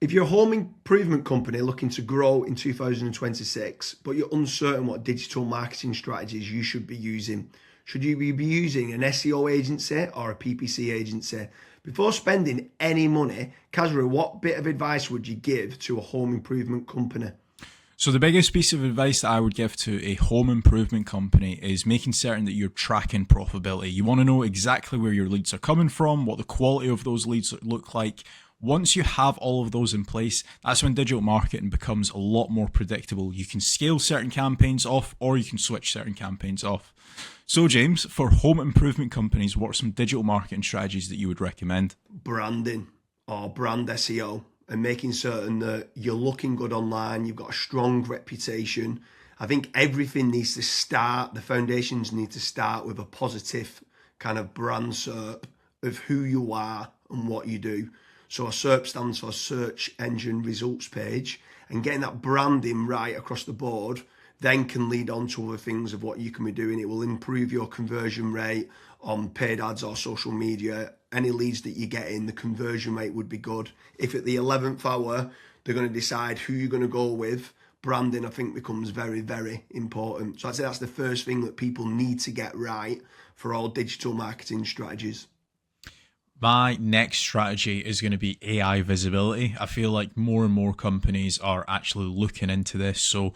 If you're a home improvement company looking to grow in 2026, but you're uncertain what digital marketing strategies you should be using, should you be using an SEO agency or a PPC agency? Before spending any money, Kasra, what bit of advice would you give to a home improvement company? So the biggest piece of advice that I would give to a home improvement company is making certain that you're tracking profitability. You want to know exactly where your leads are coming from, what the quality of those leads look like. Once you have all of those in place, that's when digital marketing becomes a lot more predictable. You can scale certain campaigns off, or you can switch certain campaigns off. So James, for home improvement companies, what are some digital marketing strategies that you would recommend? Branding or brand SEO, and making certain that you're looking good online, you've got a strong reputation. I think everything needs to start, the foundations need to start with a positive kind of brand SERP of who you are and what you do. So a SERP stands for Search Engine Results Page, and getting that branding right across the board then can lead on to other things of what you can be doing. It will improve your conversion rate on paid ads or social media. Any leads that you get in, the conversion rate would be good. If at the 11th hour, they're going to decide who you're going to go with, branding, I think, becomes very, very important. So I'd say that's the first thing that people need to get right for all digital marketing strategies. My next strategy is going to be AI visibility. I feel like more and more companies are actually looking into this. So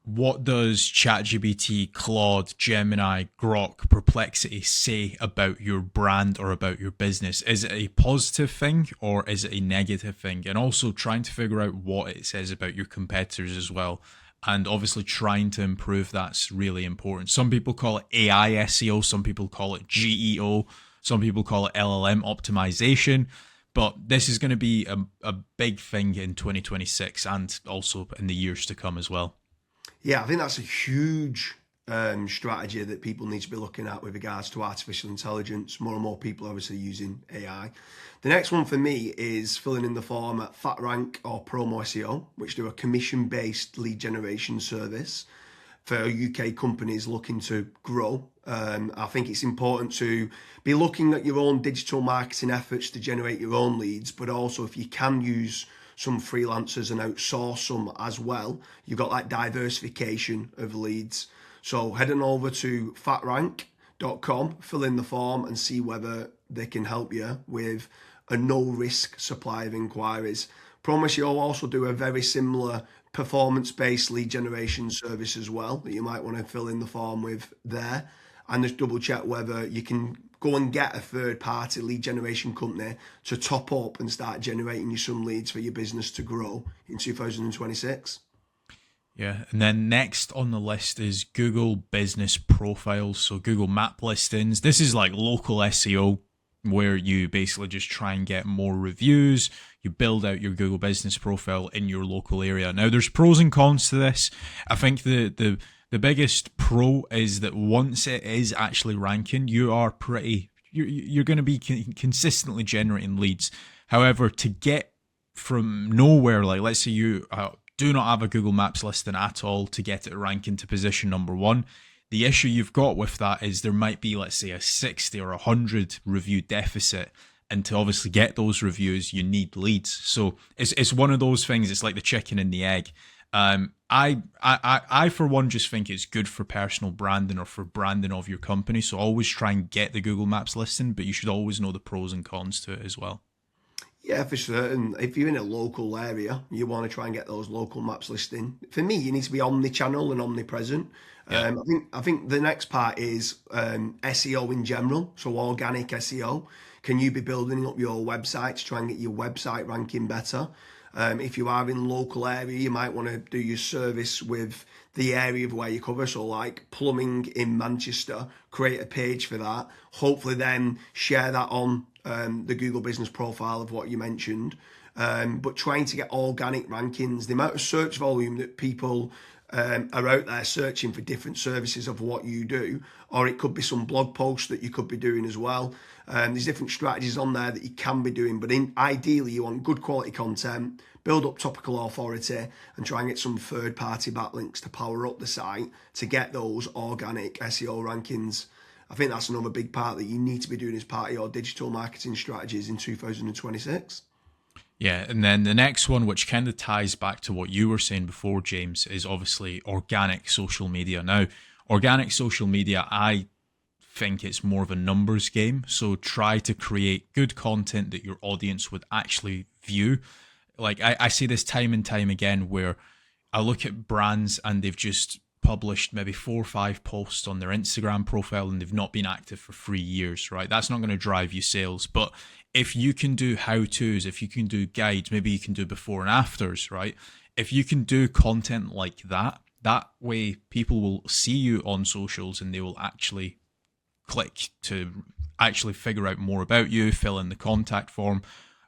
what does ChatGPT, Claude, Gemini, Grok, Perplexity say about your brand or about your business? Is it a positive thing or is it a negative thing? And also trying to figure out what it says about your competitors as well. And obviously trying to improve that's really important. Some people call it AI SEO, some people call it GEO, some people call it LLM optimization. But this is going to be a big thing in 2026 and also in the years to come as well. Yeah, I think that's a huge strategy that people need to be looking at with regards to artificial intelligence. More and more people are obviously using AI. The next one for me is filling in the form at FatRank or Promo SEO, which do a commission-based lead generation service for UK companies looking to grow. I think it's important to be looking at your own digital marketing efforts to generate your own leads, but also if you can use some freelancers and outsource some as well, you've got that diversification of leads. So head on over to fatrank.com, fill in the form and see whether they can help you with a no-risk supply of inquiries. Promise you'll also do a very similar performance-based lead generation service as well that you might want to fill in the form with there, and just double check whether you can go and get a third-party lead generation company to top up and start generating you some leads for your business to grow in 2026. Yeah, and then next on the list is Google Business Profiles, so Google Map listings. This is like local SEO where you basically just try and get more reviews. You build out your Google Business Profile in your local area. Now, there's pros and cons to this. I think the biggest pro is that once it is actually ranking, you're going to be consistently generating leads. However, to get from nowhere, like let's say you do not have a Google Maps listing at all, to get it ranking to position number 1, the issue you've got with that is there might be, let's say, a 60 or 100 review deficit. And to obviously get those reviews, you need leads. So it's one of those things. It's like the chicken and the egg. I for one just think it's good for personal branding or for branding of your company. So always try and get the Google Maps listing, but you should always know the pros and cons to it as well. Yeah, for certain. If you're in a local area, you want to try and get those local maps listing. For me, you need to be omni-channel and omnipresent. Yeah. I think the next part is SEO in general, so organic SEO. Can you be building up your website to try and get your website ranking better? If you are in local area, you might want to do your service with the area of where you cover. So like plumbing in Manchester, create a page for that. Hopefully then share that on the Google Business Profile of what you mentioned. But trying to get organic rankings, the amount of search volume that people are out there searching for different services of what you do, or it could be some blog posts that you could be doing as well. There's different strategies on there that you can be doing, but ideally you want good quality content, build up topical authority, and try and get some third-party backlinks to power up the site to get those organic SEO rankings. I think that's another big part that you need to be doing as part of your digital marketing strategies in 2026. Yeah, and then the next one, which kind of ties back to what you were saying before, James, is obviously organic social media. Now, organic social media, I think it's more of a numbers game. So try to create good content that your audience would actually view. Like I see this time and time again where I look at brands and they've just published maybe 4 or 5 posts on their Instagram profile and they've not been active for 3 years, right? That's not going to drive you sales. But if you can do how-tos, if you can do guides, maybe you can do before and afters, right? If you can do content like that, that way people will see you on socials and they will actually click to actually figure out more about you, fill in the contact form.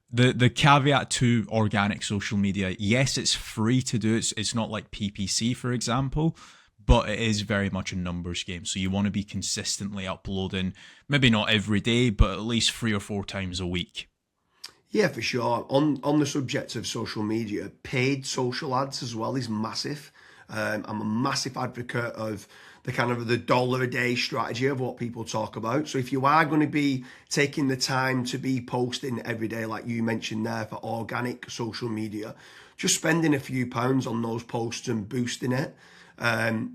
The caveat to organic social media, yes, it's free to do. It's not like PPC, for example, but it is very much a numbers game. So you want to be consistently uploading, maybe not every day, but at least 3 or 4 times a week. Yeah, for sure. On the subject of social media, paid social ads as well is massive. I'm a massive advocate of the kind of the dollar a day strategy of what people talk about. So if you are going to be taking the time to be posting every day, like you mentioned there, for organic social media, just spending a few pounds on those posts and boosting it.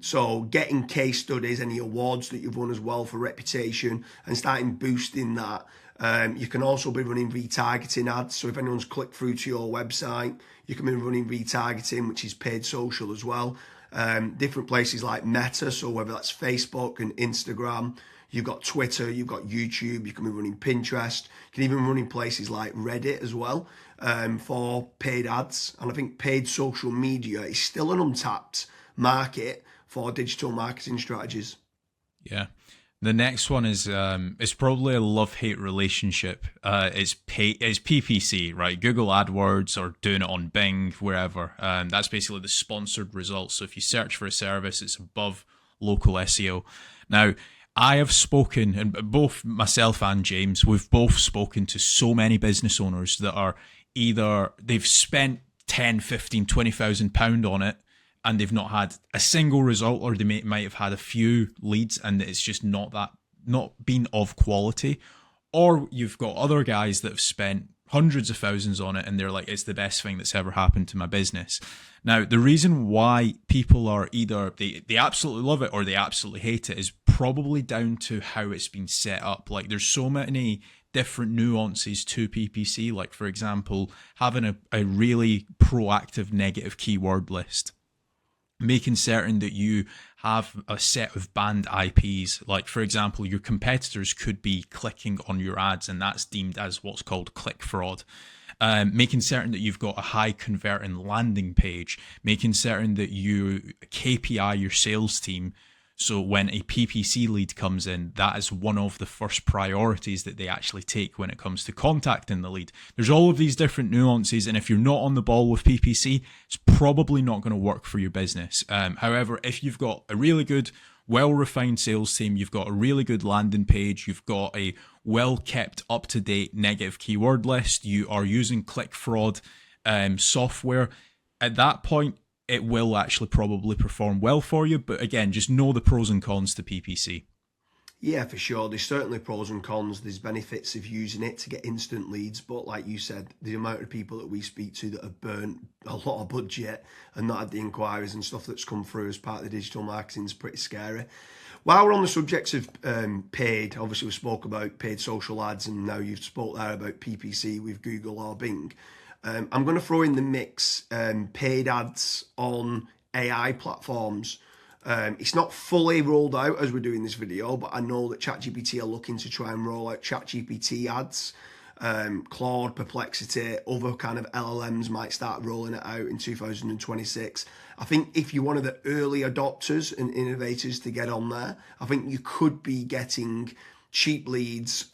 So getting case studies, any awards that you've won as well for reputation, and starting boosting that. You can also be running retargeting ads. So if anyone's clicked through to your website, you can be running retargeting, which is paid social as well. Different places like Meta, so whether that's Facebook and Instagram, you've got Twitter, you've got YouTube, you can be running Pinterest, you can even run in places like Reddit as well, for paid ads. And I think paid social media is still an untapped market for digital marketing strategies. Yeah. The next one is it's probably a love-hate relationship. It's PPC, right? Google AdWords or doing it on Bing, wherever. That's basically the sponsored results. So if you search for a service, it's above local SEO. Now, I have spoken, and both myself and James, we've both spoken to so many business owners that are either they've spent 10, 15, 20,000 pound on it, and they've not had a single result, or they might have had a few leads and it's just not been of quality. Or you've got other guys that have spent hundreds of thousands on it and they're like, it's the best thing that's ever happened to my business. Now, the reason why people are either they absolutely love it or they absolutely hate it is probably down to how it's been set up. Like there's so many different nuances to PPC, like for example, having a really proactive negative keyword list, making certain that you have a set of banned IPs. Like, for example, your competitors could be clicking on your ads, and that's deemed as what's called click fraud. Making certain that you've got a high converting landing page, making certain that you KPI your sales team. So when a PPC lead comes in, that is one of the first priorities that they actually take when it comes to contacting the lead. There's all of these different nuances, and if you're not on the ball with PPC, it's probably not going to work for your business. However, if you've got a really good, well-refined sales team, you've got a really good landing page, you've got a well-kept, up-to-date negative keyword list, you are using click fraud software, at that point, it will actually probably perform well for you. But again, just know the pros and cons to PPC. Yeah, for sure. There's certainly pros and cons. There's benefits of using it to get instant leads. But like you said, the amount of people that we speak to that have burnt a lot of budget and not had the inquiries and stuff that's come through as part of the digital marketing is pretty scary. While we're on the subject of paid, obviously we spoke about paid social ads, and now you've spoke there about PPC with Google or Bing. I'm going to throw in the mix paid ads on AI platforms. It's not fully rolled out as we're doing this video, but I know that ChatGPT are looking to try and roll out ChatGPT ads. Claude, Perplexity, other kind of LLMs might start rolling it out in 2026. I think if you're one of the early adopters and innovators to get on there, I think you could be getting cheap leads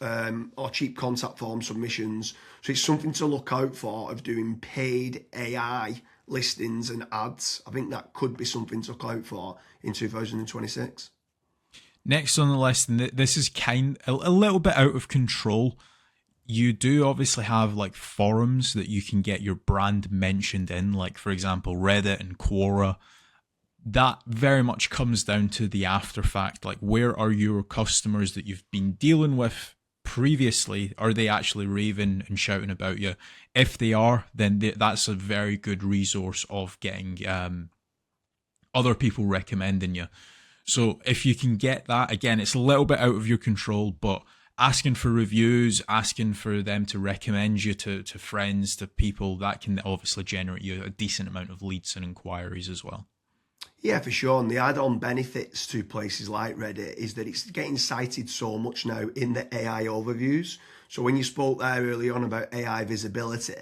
or cheap contact form submissions. So it's something to look out for of doing paid AI listings and ads. I think that could be something to look out for in 2026. Next on the list, and this is a little bit out of control. You do obviously have like forums that you can get your brand mentioned in, like for example, Reddit and Quora. That very much comes down to the after fact, like where are your customers that you've been dealing with previously, are they actually raving and shouting about you? If they are, then that's a very good resource of getting other people recommending you. So if you can get that, again, it's a little bit out of your control, but asking for reviews, asking for them to recommend you to friends, to people, that can obviously generate you a decent amount of leads and inquiries as well. Yeah, for sure. And the add-on benefits to places like Reddit is that it's getting cited so much now in the AI overviews. So when you spoke there early on about AI visibility,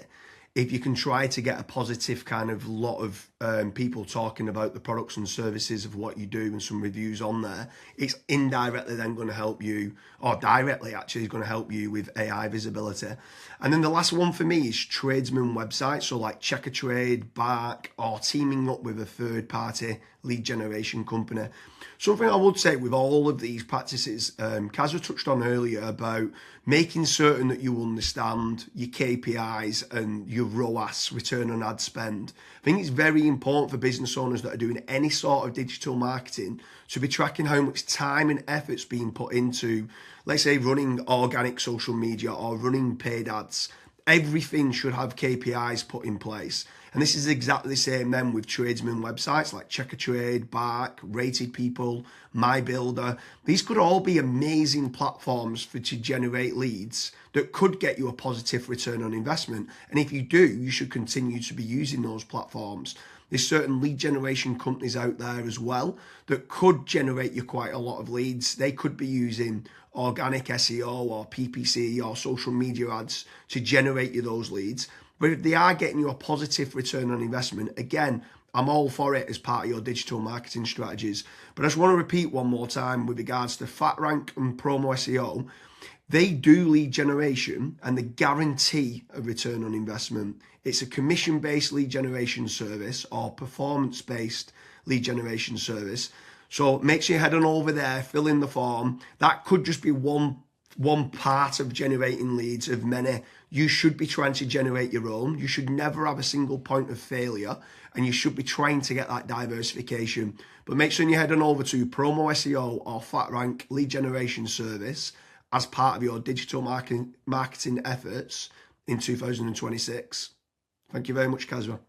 if you can try to get a positive kind of lot of people talking about the products and services of what you do and some reviews on there, it's indirectly then going to help you, or directly actually is going to help you with AI visibility. And then the last one for me is tradesman websites, so like Check a Trade, Bark, or teaming up with a third party lead generation company. Something I would say with all of these practices, Kasra touched on earlier about making certain that you understand your KPIs and your ROAS, return on ad spend. I think it's very important for business owners that are doing any sort of digital marketing to be tracking how much time and effort's being put into, let's say, running organic social media or running paid ads. Everything should have KPIs put in place. And this is exactly the same then with tradesman websites like Check a Trade, Bark, Rated People, My Builder. These could all be amazing platforms to generate leads that could get you a positive return on investment. And if you do, you should continue to be using those platforms. There's certain lead generation companies out there as well that could generate you quite a lot of leads. They could be using organic SEO or PPC or social media ads to generate you those leads. But if they are getting you a positive return on investment, again, I'm all for it as part of your digital marketing strategies. But I just want to repeat one more time with regards to FatRank and Promo SEO. They do lead generation and they guarantee a return on investment. It's a commission-based lead generation service or performance-based lead generation service. So make sure you head on over there, fill in the form. That could just be one part of generating leads of many. You should be trying to generate your own. You should never have a single point of failure, and you should be trying to get that diversification. But make sure you head on over to Promo SEO or FatRank lead generation service as part of your digital marketing efforts in 2026. Thank you very much, Kasra.